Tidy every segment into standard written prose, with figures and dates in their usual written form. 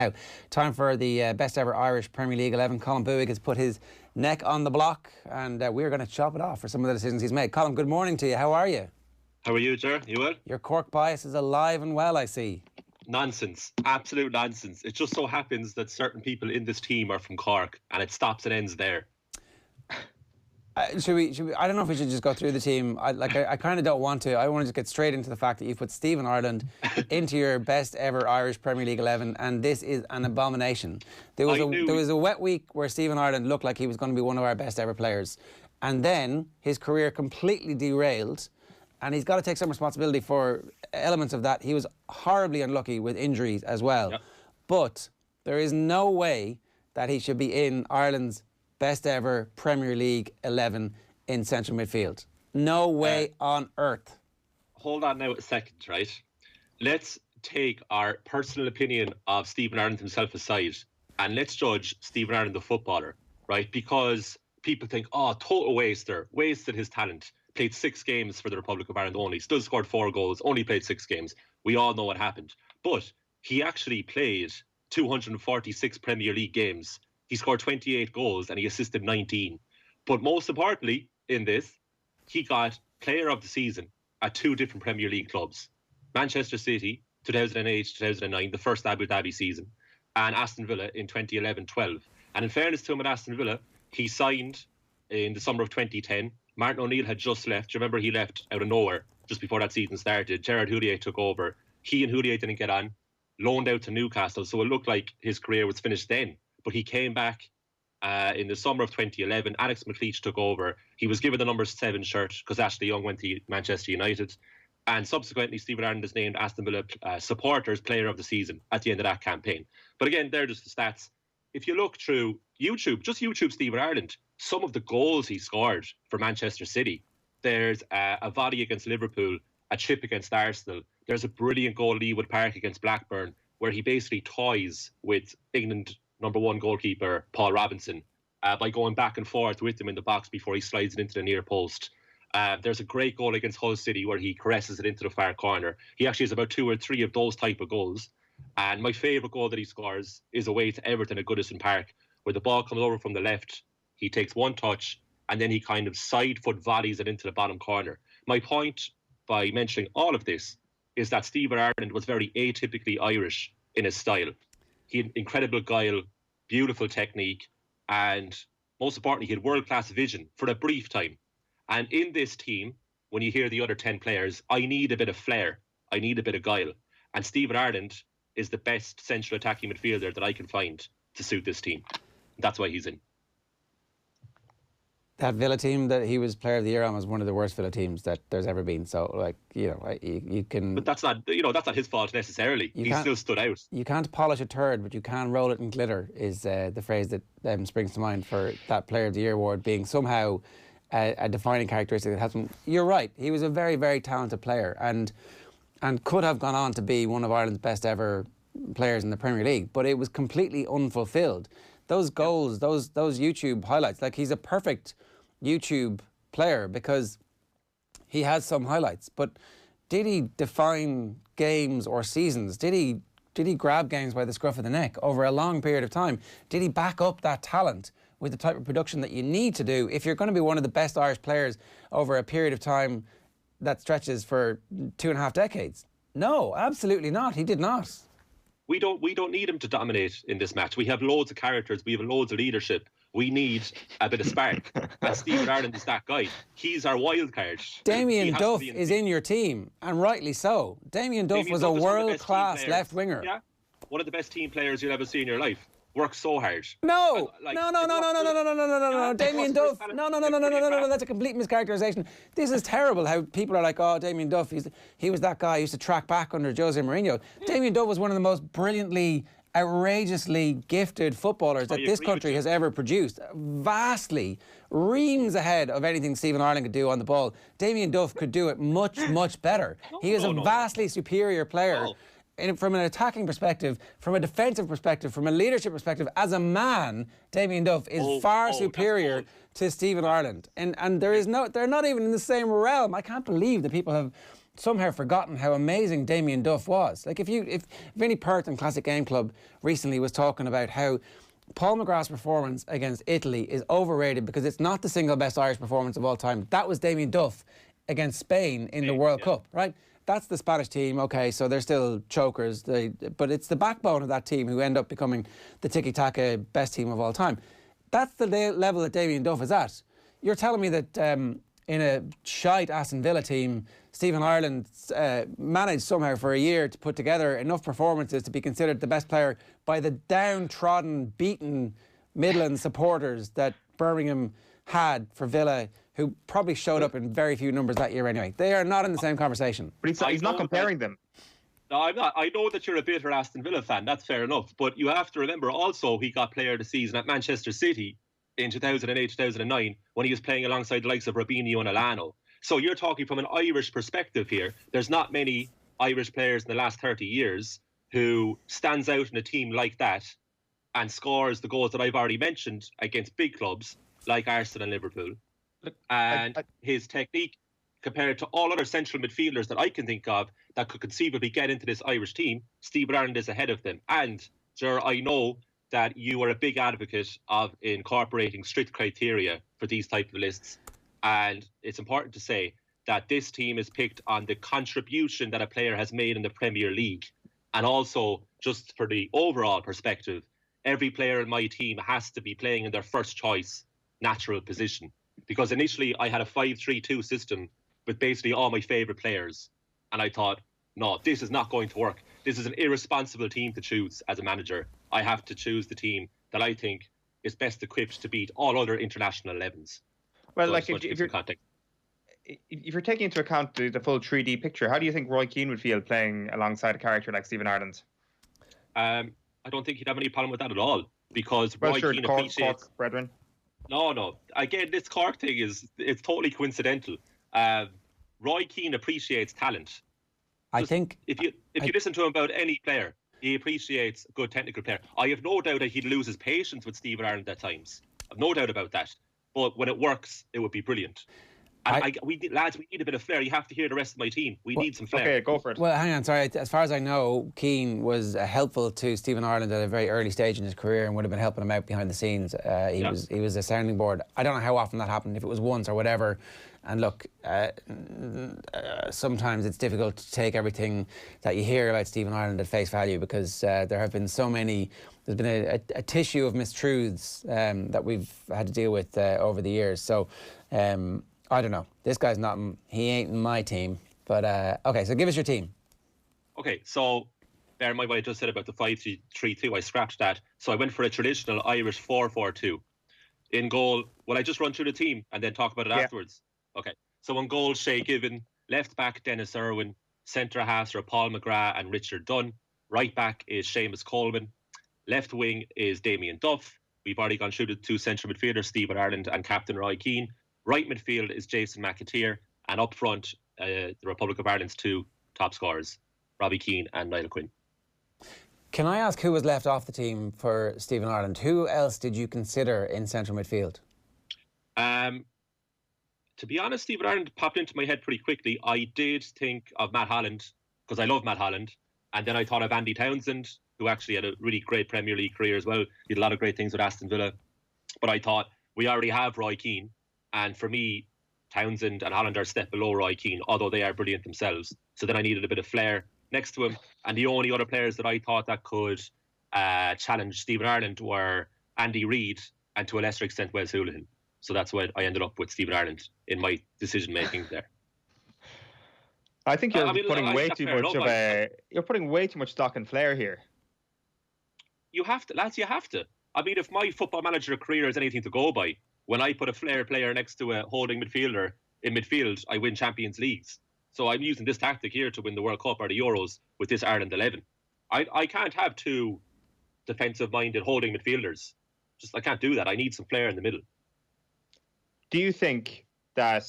Now, time for the best ever Irish Premier League 11. Colin Buig has put his neck on the block, and we're going to chop it off for some of the decisions he's made. Colin, good morning to you. How are you? How are you, Ger? You well? Your Cork bias is alive and well, I see. Nonsense. Absolute nonsense. It just so happens that certain people in this team are from Cork, and it stops and ends there. Should we? I don't know if we should just go through the team. I kind of don't want to. I want to just get straight into the fact that you've put Stephen Ireland into your best ever Irish Premier League 11, and this is an abomination. There was a wet week where Stephen Ireland looked like he was going to be one of our best ever players, and then his career completely derailed, and he's got to take some responsibility for elements of that. He was horribly unlucky with injuries as well, but there is no way that he should be in Ireland's best ever Premier League 11 in central midfield. No way on earth. Hold on now a second, right? Let's take our personal opinion of Stephen Ireland himself aside, and let's judge Stephen Ireland the footballer, right? Because people think, oh, total waster, wasted his talent. Played 6 games for the Republic of Ireland only, still scored 4 goals, only played 6 games. We all know what happened. But he actually played 246 Premier League games. He scored 28 goals and he assisted 19. But most importantly in this, he got player of the season at 2 different Premier League clubs. Manchester City, 2008-2009, the first Abu Dhabi season, and Aston Villa in 2011-12. And in fairness to him at Aston Villa, he signed in the summer of 2010. Martin O'Neill had just left. Do you remember he left out of nowhere just before that season started? Gerard Houllier took over. He and Houllier didn't get on. Loaned out to Newcastle, so it looked like his career was finished then. But he came back in the summer of 2011. Alex McAteer took over. He was given the number 7 shirt because Ashley Young went to Manchester United. And subsequently, Stephen Ireland is named Aston Villa Supporters Player of the Season at the end of that campaign. But again, they're just the stats. If you look through YouTube, just YouTube Stephen Ireland, some of the goals he scored for Manchester City. There's a volley against Liverpool, a chip against Arsenal. There's a brilliant goal at Ewood Park against Blackburn, where he basically toys with England #1 goalkeeper Paul Robinson by going back and forth with him in the box before he slides it into the near post. There's a great goal against Hull City where he caresses it into the far corner. He actually has about 2 or 3 of those type of goals. And my favourite goal that he scores is away to Everton at Goodison Park, where the ball comes over from the left. He takes one touch and then he kind of side foot volleys it into the bottom corner. My point by mentioning all of this is that Stephen Ireland was very atypically Irish in his style. He had incredible guile, beautiful technique, and most importantly, he had world-class vision for a brief time. And in this team, when you hear the other 10 players, I need a bit of flair. I need a bit of guile. And Stephen Ireland is the best central attacking midfielder that I can find to suit this team. That's why he's in. That Villa team that he was Player of the Year on was one of the worst Villa teams that there's ever been. So, like, you can... But that's not his fault necessarily. He still stood out. You can't polish a turd, but you can roll it in glitter, is the phrase that springs to mind for that Player of the Year award being somehow a defining characteristic that has been... You're right. He was a very, very talented player and could have gone on to be one of Ireland's best ever players in the Premier League, but it was completely unfulfilled. Those goals, those YouTube highlights, like he's a perfect YouTube player because he has some highlights, but did he define games or seasons? Did he grab games by the scruff of the neck over a long period of time? Did he back up that talent with the type of production that you need to do if you're going to be one of the best Irish players over a period of time that stretches for 2.5 decades? No, absolutely not. He did not. We don't need him to dominate in this match. We have loads of characters. We have loads of leadership. We need a bit of spark. And Stephen Ireland is that guy. He's our wild card. Damien Duff is in your team, and rightly so. Damien Duff was a world-class left winger. Yeah, one of the best team players you'll ever see in your life. Works so hard. No, Damien Duff. No, that's a complete mischaracterization. This is terrible how people are like, oh, Damien Duff, he was that guy who used to track back under Jose Mourinho. Damien Duff was one of the most brilliantly, outrageously gifted footballers that this country has ever produced. Vastly, reams ahead of anything Stephen Ireland could do on the ball. Damien Duff could do it much, much better. He is a vastly superior player. From an attacking perspective, from a defensive perspective, from a leadership perspective, as a man, Damien Duff is far superior to Stephen Ireland. And they're not even in the same realm. I can't believe that people have somehow forgotten how amazing Damien Duff was. Like if Vinnie Perth in Classic Game Club recently was talking about how Paul McGrath's performance against Italy is overrated because it's not the single best Irish performance of all time. That was Damien Duff against Spain in the World Cup, right? That's the Spanish team, okay, so they're still chokers, but it's the backbone of that team who end up becoming the tiki-taka best team of all time. That's the level that Damien Duff is at. You're telling me that in a shite Aston Villa team, Stephen Ireland managed somehow for a year to put together enough performances to be considered the best player by the downtrodden, beaten Midland supporters that Birmingham had for Villa, who probably showed up in very few numbers that year anyway. They are not in the same conversation. But he's not comparing them. No, I'm not. I know that you're a bitter Aston Villa fan. That's fair enough. But you have to remember also he got player of the season at Manchester City in 2008, 2009 when he was playing alongside the likes of Robinho and Alano. So you're talking from an Irish perspective here. There's not many Irish players in the last 30 years who stands out in a team like that and scores the goals that I've already mentioned against big clubs like Arsenal and Liverpool. And his technique compared to all other central midfielders that I can think of that could conceivably get into this Irish team, Stephen Ireland is ahead of them. And, Ger, I know that you are a big advocate of incorporating strict criteria for these type of lists. And it's important to say that this team is picked on the contribution that a player has made in the Premier League. And also, just for the overall perspective, every player in my team has to be playing in their first choice natural position. Because initially I had a 5-3-2 system with basically all my favourite players. And I thought, no, this is not going to work. This is an irresponsible team to choose as a manager. I have to choose the team that I think is best equipped to beat all other international 11s. Well, so like if you're taking into account the full 3D picture, how do you think Roy Keane would feel playing alongside a character like Stephen Ireland? I don't think he'd have any problem with that at all. Because Roy Keane appreciates... Cork, brethren. No. Again, this Cork thing it's totally coincidental. Roy Keane appreciates talent. I think if you listen to him about any player, he appreciates a good technical player. I have no doubt that he'd lose his patience with Stephen Ireland at times. I've no doubt about that. But when it works, it would be brilliant. And we need a bit of flair. You have to hear the rest of my team. We need some flair. Okay, go for it. Well, hang on, sorry. As far as I know, Keane was helpful to Stephen Ireland at a very early stage in his career and would have been helping him out behind the scenes. He was a sounding board. I don't know how often that happened, if it was once or whatever. And look, sometimes it's difficult to take everything that you hear about Stephen Ireland at face value because there have been so many. There's been a tissue of mistruths that we've had to deal with over the years. So. I don't know. This guy's not. He ain't in my team. But okay, so give us your team. Okay, so bear in mind what I just said about the 5-3-2. I scratched that. So I went for a traditional Irish 4-4-2. In goal, will I just run through the team and then talk about it afterwards? Okay. So in goal, Shea Given. Left back, Dennis Irwin. Centre halves are Paul McGrath and Richard Dunn. Right back is Seamus Coleman. Left wing is Damien Duff. We've already gone through the two central midfielders, Stephen Ireland and Captain Roy Keane. Right midfield is Jason McAteer, and up front, the Republic of Ireland's two top scorers, Robbie Keane and Niall Quinn. Can I ask who was left off the team for Stephen Ireland? Who else did you consider in central midfield? To be honest, Stephen Ireland popped into my head pretty quickly. I did think of Matt Holland, because I love Matt Holland, and then I thought of Andy Townsend, who actually had a really great Premier League career as well. He did a lot of great things with Aston Villa. But I thought, we already have Roy Keane. And for me, Townsend and Holland are a step below Roy Keane, although they are brilliant themselves. So then I needed a bit of flair next to him. And the only other players that I thought that could challenge Stephen Ireland were Andy Reid and to a lesser extent Wes Hoolahan. So that's why I ended up with Stephen Ireland in my decision-making there. I think you're putting way too much you're putting way too much stock in flair here. You have to, lads, you have to. I mean, if my football manager career is anything to go by, when I put a flair player next to a holding midfielder in midfield, I win Champions Leagues. So I'm using this tactic here to win the World Cup or the Euros with this Ireland 11. I can't have two defensive-minded holding midfielders. I can't do that. I need some flair in the middle. Do you think that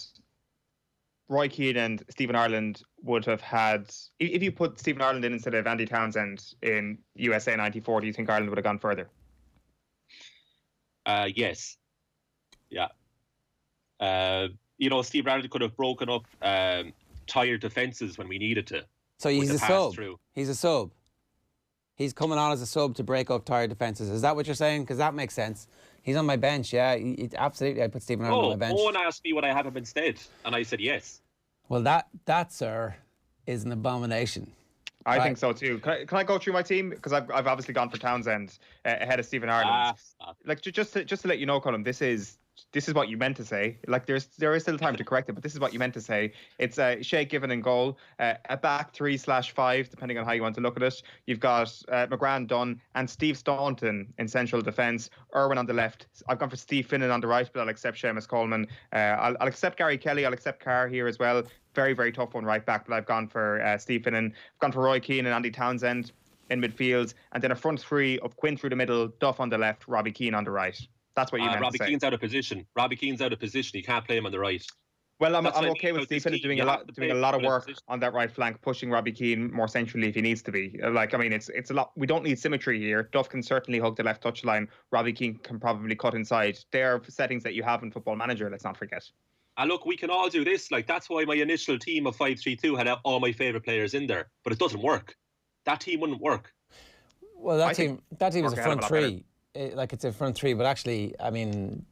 Roy Keane and Stephen Ireland would have had... If you put Stephen Ireland in instead of Andy Townsend in USA 94, do you think Ireland would have gone further? Yes. Yeah. Steve Ireland could have broken up tired defences when we needed to. So he's a sub. He's a sub. He's coming on as a sub to break up tired defences. Is that what you're saying? Because that makes sense. He's on my bench, yeah. Absolutely, I'd put Stephen Ireland on my bench. Owen asked me what I have him instead, and I said yes. Well, that, sir, is an abomination. I think so too. Can I go through my team, because I've obviously gone for Townsend ahead of Stephen Ireland. Like just to let you know, Colin, this is what you meant to say. Like there is still time to correct it, but this is what you meant to say. It's Shea Given in goal, a back 3/5, depending on how you want to look at it. You've got McGrath Dunn and Steve Staunton in central defence. Irwin on the left. I've gone for Steve Finnan on the right, but I'll accept Seamus Coleman. I'll accept Gary Kelly. I'll accept Carr here as well. Very, very tough one right back, but I've gone for Steve Finnan. I've gone for Roy Keane and Andy Townsend in midfield, and then a front three of Quinn through the middle, Duff on the left, Robbie Keane on the right. That's what you meant Robbie to say. Keane's out of position. Robbie Keane's out of position. You can't play him on the right. Well, I'm okay with Steve Finnan doing a lot of work on that right flank, pushing Robbie Keane more centrally if he needs to be. Like, I mean, it's a lot. We don't need symmetry here. Duff can certainly hug the left touchline. Robbie Keane can probably cut inside. There are settings that you have in Football Manager. Let's not forget. And look, we can all do this. Like, that's why my initial team of 5-3-2 had all my favourite players in there. But it doesn't work. That team wouldn't work. Well, that team is a front three. It's a front three, but actually, I mean,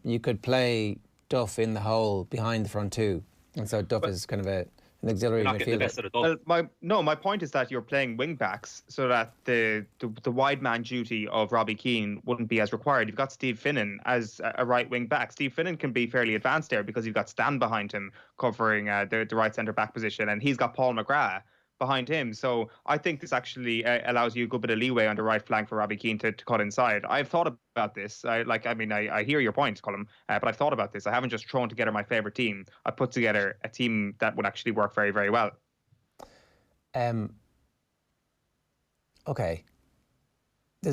you could play Duff in the hole behind the front two. And so Duff is kind of an auxiliary midfielder. Well, my point is that you're playing wing backs so that the wide man duty of Robbie Keane wouldn't be as required. You've got Steve Finnan as a right wing back. Steve Finnan can be fairly advanced there because you've got Stan behind him covering the right centre back position, and he's got Paul McGrath behind him. So I think this actually allows you a good bit of leeway on the right flank for Robbie Keane to cut inside. I've thought about this. I hear your point, Colm, but I've thought about this. I haven't just thrown together my favourite team. I put together a team that would actually work very, very well. Okay. Why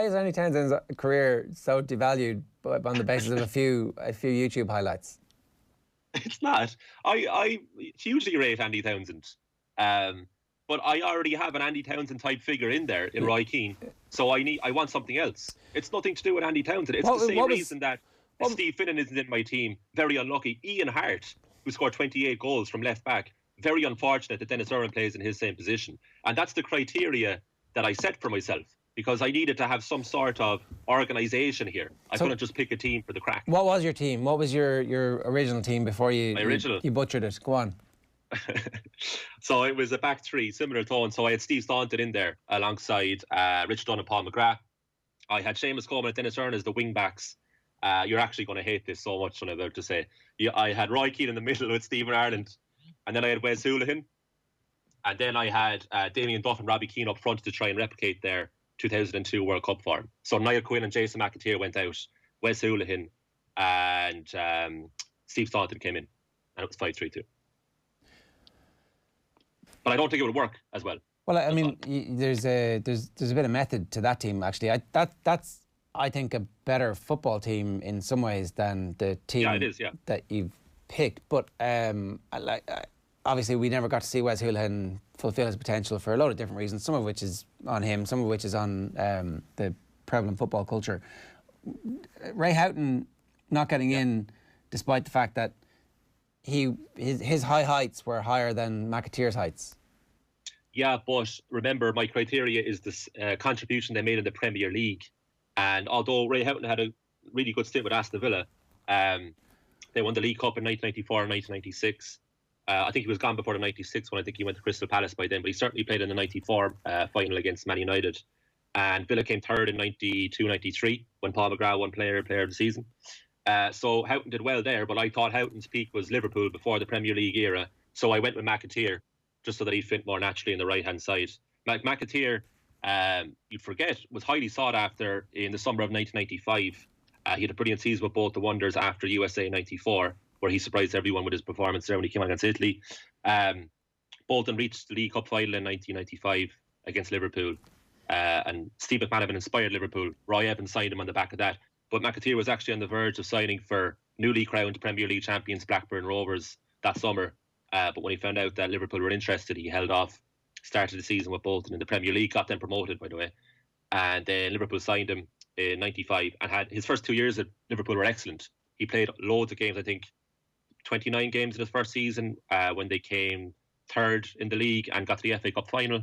is Andy Townsend's career so devalued on the basis of a few YouTube highlights? It's not. I hugely rate Andy Townsend. But I already have an Andy Townsend type figure in there in Roy Keane. So I want something else. It's nothing to do with Andy Townsend. It's the same reason that Steve Finnan isn't in my team. Very unlucky. Ian Hart, who scored 28 goals from left back. Very unfortunate that Dennis Irwin plays in his same position. And that's the criteria that I set for myself, because I needed to have some sort of organisation here. I couldn't just pick a team for the crack. What was your team? What was your original team before you butchered it? Go on. So it was a back three, similar tone. So I had Steve Staunton in there alongside Richard Dunn and Paul McGrath. I had Seamus Coleman and Dennis Earn as the wing backs. You're actually going to hate this so much, what I'm about to say. I had Roy Keane in the middle with Stephen Ireland. And then I had Wes Hoolahan. And then I had Damien Duff and Robbie Keane up front to try and replicate their 2002 World Cup form. So Niall Quinn and Jason McAteer went out. Wes Hoolahan and Steve Staunton came in. And it was 5-3-2. But I don't think it would work as well. Well, I mean, there's a bit of method to that team, actually. That's I think, a better football team in some ways than the team that you've picked. But obviously, we never got to see Wes Hoolahan fulfil his potential for a lot of different reasons, some of which is on him, some of which is on the prevalent football culture. Ray Houghton not getting in, despite the fact that his high heights were higher than McAteer's heights. Yeah, but remember, my criteria is this contribution they made in the Premier League. And although Ray Houghton had a really good stint with Aston Villa, they won the League Cup in 1994 and 1996. I think he was gone before the 96 one. I think he went to Crystal Palace by then, but he certainly played in the 94 final against Man United. And Villa came third in 92-93 when Paul McGrath won player of the season. So Houghton did well there, but I thought Houghton's peak was Liverpool before the Premier League era. So I went with McAteer just so that he'd fit more naturally in the right-hand side. McAteer, you'd forget, was highly sought after in the summer of 1995. He had a brilliant season with both the Wonders after USA 94, where he surprised everyone with his performance there when he came on against Italy. Bolton reached the League Cup final in 1995 against Liverpool. And Steve McManaman inspired Liverpool. Roy Evans signed him on the back of that. But McAteer was actually on the verge of signing for newly crowned Premier League champions Blackburn Rovers that summer. But when he found out that Liverpool were interested, he held off. Started the season with Bolton in the Premier League, got them promoted, by the way. And then Liverpool signed him in 95 and had his first 2 years at Liverpool were excellent. He played loads of games, I think 29 games in his first season when they came third in the league and got to the FA Cup final.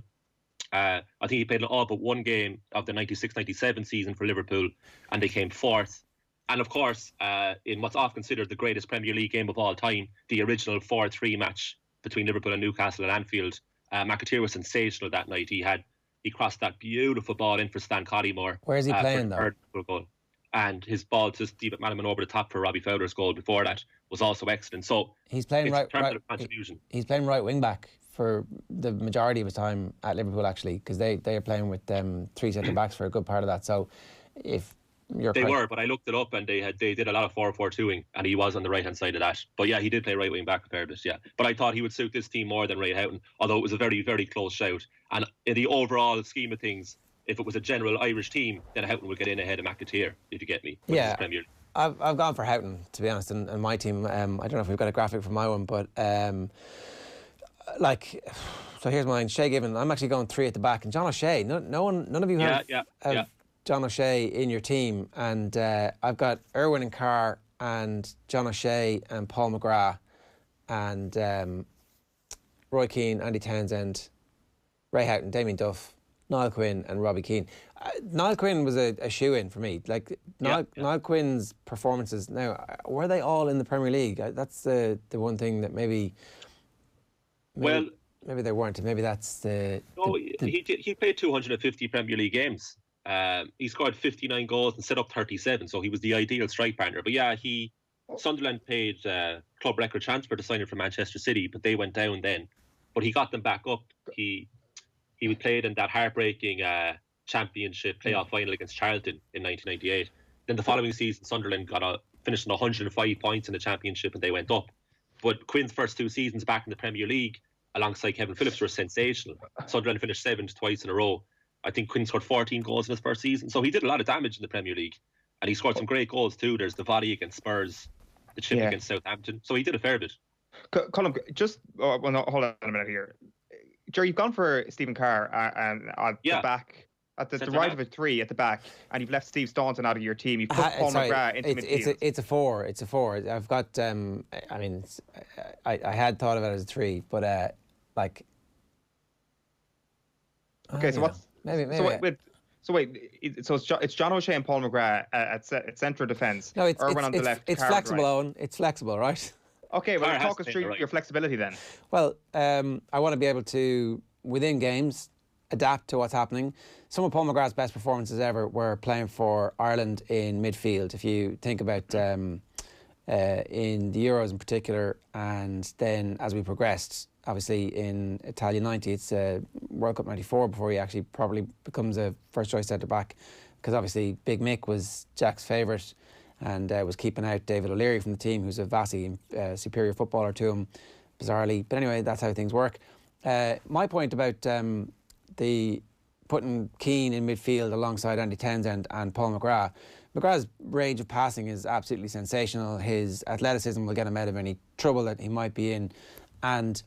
I think he played all but one game of the 96-97 season for Liverpool, and they came fourth. And of course, in what's often considered the greatest Premier League game of all time, the original 4-3 match between Liverpool and Newcastle at Anfield, McAteer was sensational that night. He crossed that beautiful ball in for Stan Collymore. Where is he playing though? Goal. And his ball to Steve McManaman over the top for Robbie Fowler's goal before that was also excellent. So he's playing contribution. He's playing right wing back for the majority of his time at Liverpool, actually, because they are playing with three centre backs for a good part of that. So if they were, but I looked it up and they did a lot of 4-4-2ing, and he was on the right hand side of that. But yeah, he did play right wing back a fair bit, yeah. But I thought he would suit this team more than Ray Houghton, although it was a very, very close shout. And in the overall scheme of things, if it was a general Irish team, then Houghton would get in ahead of McAteer, if you get me. Yeah, I've gone for Houghton, to be honest, and my team. I don't know if we've got a graphic for my one, but so here's mine. Shea Given. I'm actually going 3 at the back, and John O'Shea. None of you have John O'Shea in your team, and I've got Irwin and Carr and John O'Shea and Paul McGrath and Roy Keane, Andy Townsend, Ray Houghton, Damien Duff, Niall Quinn and Robbie Keane. Niall Quinn was a shoe-in for me. Niall Quinn's performances, now, were they all in the Premier League? That's the one thing that maybe they weren't. Maybe that's he played 250 Premier League games. He scored 59 goals and set up 37, so he was the ideal strike partner. But yeah, Sunderland paid club record transfer to sign him from Manchester City, but they went down then. But he got them back up. He played in that heartbreaking championship playoff final against Charlton in 1998. Then the following season, Sunderland finished on 105 points in the championship, and they went up. But Quinn's first 2 seasons back in the Premier League, alongside Kevin Phillips, were sensational. Sunderland finished 7th twice in a row. I think Quinn scored 14 goals in his first season. So he did a lot of damage in the Premier League. And he scored some great goals too. There's the volley against Spurs, the chip against Southampton. So he did a fair bit. Colin, hold on a minute here. Jerry, you've gone for Stephen Carr at the back, at the right of a 3 at the back, and you've left Steve Staunton out of your team. You've put Paul McGrath into midfield. It's a 4. It's a 4. I've got, I had thought of it as a 3, but okay, so what's... Maybe. So it's John O'Shea and Paul McGrath at central defence. No, Irwin on the left. It's flexible, Owen. It's flexible, right? Okay, well, talk us through your flexibility then. Well, I want to be able to, within games, adapt to what's happening. Some of Paul McGrath's best performances ever were playing for Ireland in midfield. If you think about in the Euros in particular, and then as we progressed, obviously in Italia 90, it's World Cup 94 before he actually probably becomes a first choice centre back, because obviously Big Mick was Jack's favourite and was keeping out David O'Leary from the team, who's a vastly superior footballer to him, bizarrely. But anyway, that's how things work. My point about the putting Keane in midfield alongside Andy Townsend and Paul McGrath. McGrath's range of passing is absolutely sensational. His athleticism will get him out of any trouble that he might be in. And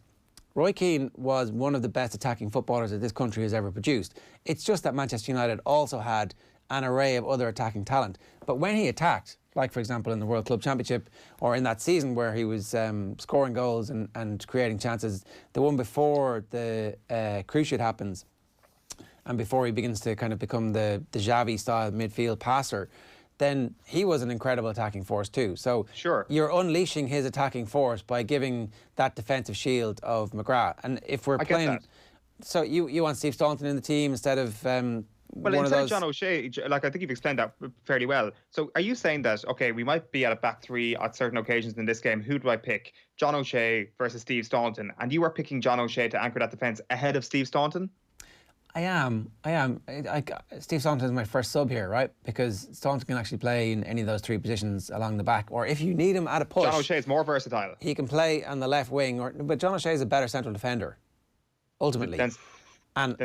Roy Keane was one of the best attacking footballers that this country has ever produced. It's just that Manchester United also had an array of other attacking talent. But when he attacked, like for example in the World Club Championship or in that season where he was scoring goals and creating chances, the one before the cruciate happens and before he begins to kind of become the Xavi style midfield passer, then he was an incredible attacking force too. So you're unleashing his attacking force by giving that defensive shield of McGrath. And if we're playing... So you want Steve Staunton in the team instead of instead of John O'Shea, I think you've explained that fairly well. So are you saying that, okay, we might be at a back 3 at certain occasions in this game. Who do I pick? John O'Shea versus Steve Staunton. And you are picking John O'Shea to anchor that defence ahead of Steve Staunton? I am. Steve Staunton is my first sub here, right? Because Staunton can actually play in any of those 3 positions along the back. Or if you need him at a push... John O'Shea is more versatile. He can play on the left wing. But John O'Shea is a better central defender, ultimately. Than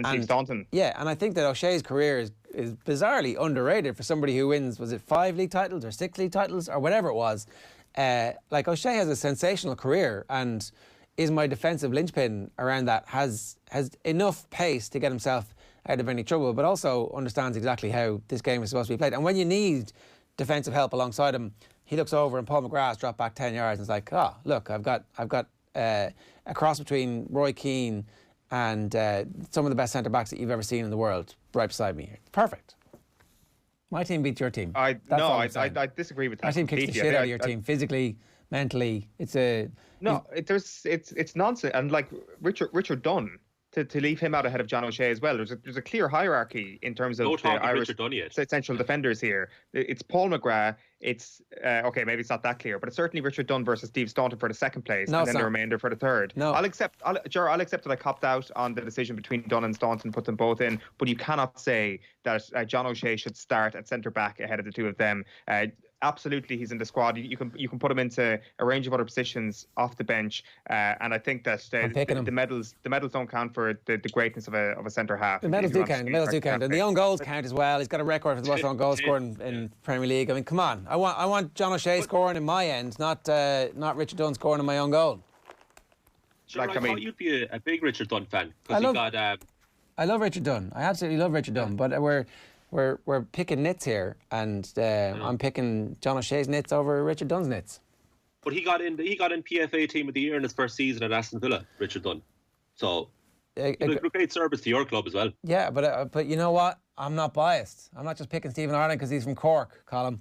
Steve Staunton. Yeah, and I think that O'Shea's career is bizarrely underrated for somebody who wins, was it 5 league titles or 6 league titles or whatever it was. O'Shea has a sensational career and is my defensive linchpin around that, has enough pace to get himself out of any trouble, but also understands exactly how this game is supposed to be played. And when you need defensive help alongside him. He looks over and Paul McGrath's dropped back 10 yards and it's like, oh, look, I've got a cross between Roy Keane and some of the best centre-backs that you've ever seen in the world right beside me here. Perfect. My team beats your team. I disagree with that. My team kicks the shit out of your team physically, mentally. It's nonsense. And like Richard Dunn, to leave him out ahead of John O'Shea as well. There's a clear hierarchy in terms of the Irish central defenders here. It's Paul McGrath. It's okay, maybe it's not that clear, but it's certainly Richard Dunn versus Steve Staunton for the second place, and then the remainder for the third. No, I'll accept that I copped out on the decision between Dunn and Staunton, put them both in, but you cannot say that John O'Shea should start at centre back ahead of the two of them. Absolutely, he's in the squad. You can put him into a range of other positions off the bench, and I think that the medals don't count for the greatness of a centre half. The medals do count. The medals do count, and the own goals count as well. He's got a record for the most own goals scored in Premier League. I mean, come on, I want John O'Shea scoring in my end, not Richard Dunn scoring in my own goal. Sure, I thought you'd be a big Richard Dunn fan because I love Richard Dunn. I absolutely love Richard Dunn, but we're picking nits here, and I'm picking John O'Shea's nits over Richard Dunn's nits. But he got in PFA Team of the Year in his first season at Aston Villa, Richard Dunn. So a great service to your club as well. Yeah, but you know what? I'm not biased. I'm not just picking Stephen Ireland because he's from Cork, Colin.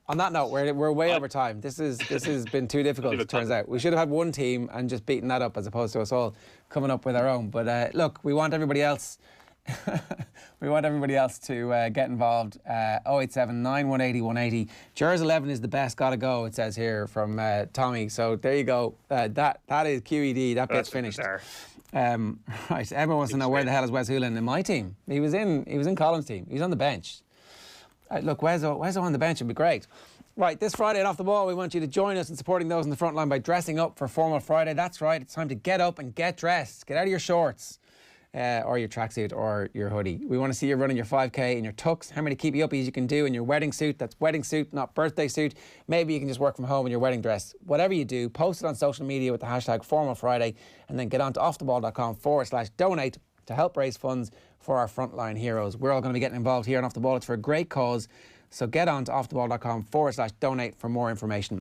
On that note, we're way over time. This has been too difficult, it turns out. We should have had one team and just beaten that up as opposed to us all coming up with our own. But look, we want everybody else. We want everybody else to get involved. 0879 180 180. Jers 11 is the best. Gotta go. It says here from Tommy. So there you go. That is QED. That bit's finished. Right. Emma wants to know where the hell is Wes Hoolan in my team. He was in Colin's team. He's on the bench. Look, Wes on the bench would be great. Right, this Friday at Off the Ball, we want you to join us in supporting those in the front line by dressing up for Formal Friday. That's right. It's time to get up and get dressed. Get out of your shorts. Or your tracksuit or your hoodie. We want to see you running your 5K in your tux. How many keep you uppies you can do in your wedding suit? That's wedding suit, not birthday suit. Maybe you can just work from home in your wedding dress. Whatever you do, post it on social media with the hashtag Formal Friday and then get on to offtheball.com/donate to help raise funds for our frontline heroes. We're all going to be getting involved here on Off the Ball. It's for a great cause. So get on to offtheball.com/donate for more information.